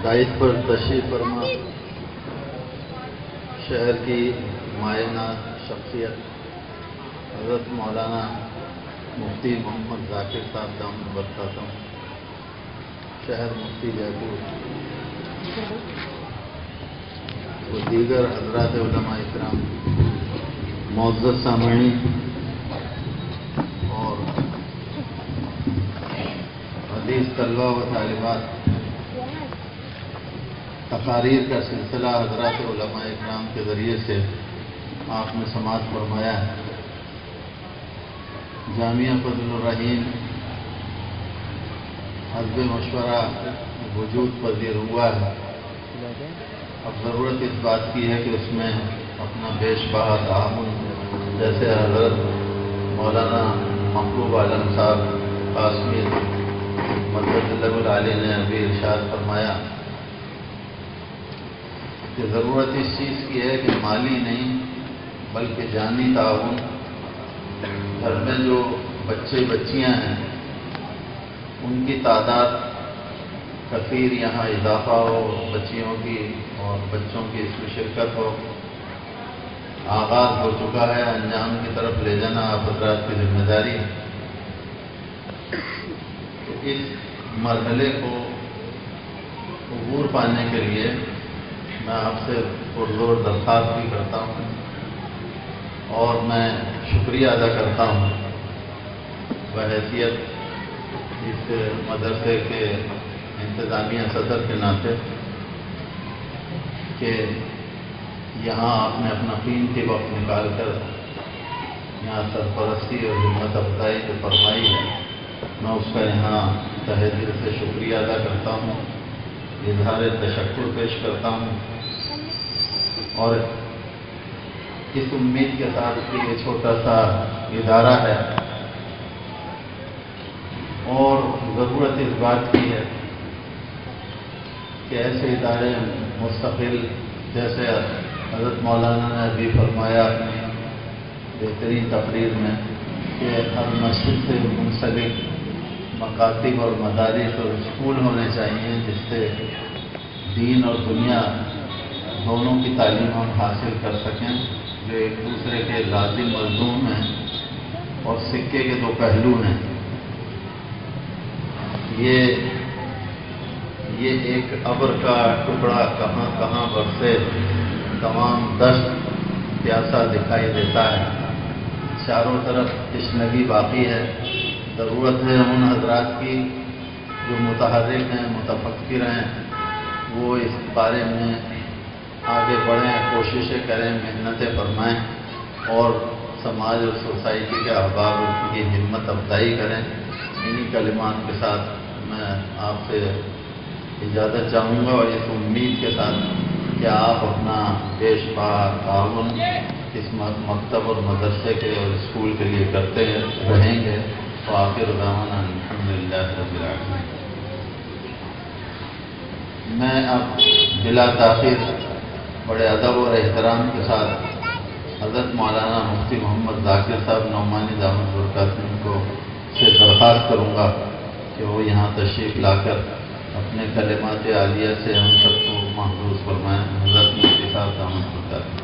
Diet پر تشریف فرما شہر کی ماینا شخصیت حضرت مولانا مفتی محمد ذاکر صاحب دامت برکاتہ، شہر مفتی جے پور و دیگر حضرات علماء اکرام، معزز سامعین اور عزیز طلبہ و طالبات، تقاریر کا سلسلہ حضرات علماء اکرام کے ذریعے سے آپ نے سماعت فرمایا ہے۔ جامعہ فضل الرحیم حزب مشورہ وجود پذیر ہوا ہے، اب ضرورت اس بات کی ہے کہ اس میں اپنا بیش بہا تعاون، جیسے حضرت مولانا محبوب عالم صاحب قاسمی مدد اللہ العالی نے ابھی ارشاد فرمایا کہ ضرورت اس چیز کی ہے کہ مالی نہیں بلکہ جانی تعاون۔ گھر میں جو بچے بچیاں ہیں ان کی تعداد کثیر یہاں اضافہ ہو، بچیوں کی اور بچوں کی اس میں شرکت ہو۔ آغاز ہو چکا ہے، انجام کی طرف لے جانا آپ حضرات کی ذمہ داری ہے۔ تو اس مرحلے کو عبور پانے کے لیے میں آپ سے پرزور درخواست بھی کرتا ہوں اور میں شکریہ ادا کرتا ہوں بحیثیت اس مدرسے کے انتظامیہ صدر کے ناطے کہ یہاں آپ نے اپنا قیمتی وقت نکال کر یہاں سرپرستی اور ہمت افزائی جو فرمائی ہے، میں اس کا یہاں تہہ دل سے شکریہ ادا کرتا ہوں، اظہار تشکر پیش کرتا ہوں اور اس امید کے ساتھ کہ یہ چھوٹا سا ادارہ ہے اور ضرورت اس بات کی ہے کہ ایسے ادارے مستقل، جیسے حضرت مولانا نے ابھی فرمایا اپنی بہترین تقریر میں کہ ہر مسجد سے منسلک مکاتب اور مدارس اور اسکول ہونے چاہیے جس سے دین اور دنیا دونوں کی تعلیم ہم حاصل کر سکیں، جو ایک دوسرے کے لازم ملزوم ہیں اور سکے کے دو پہلو ہیں۔ یہ ایک ابر کا ٹکڑا کہاں کہاں برسے، تمام دشت پیاسا دکھائی دیتا ہے، چاروں طرف تشنگی باقی ہے۔ ضرورت ہے ان حضرات کی جو متحرک ہیں، متفکر ہیں، وہ اس بارے میں آگے بڑھیں، کوششیں کریں، محنتیں فرمائیں اور سماج اور سوسائٹی کے احباب کی ہمت افزائی کریں۔ انہی کلمات کے ساتھ میں آپ سے اجازت چاہوں گا اور اس امید کے ساتھ کہ آپ اپنا بیش بہا تعاون اس مکتب اور مدرسے کے اور اسکول کے لیے کرتے رہیں گے۔ وآخر دعوانا الحمدللہ رب العالمین۔ میں اب بلا تاخیر بڑے ادب اور احترام کے ساتھ حضرت مولانا مفتی محمد ذاکر صاحب نعمانی دامت برکاتہ کو سے درخواست کروں گا کہ وہ یہاں تشریف لا کر اپنے کلمات عالیہ سے ہم سب کو محفوظ فرمائیں۔ حضرت مفتی صاحب دامت برکاتہ۔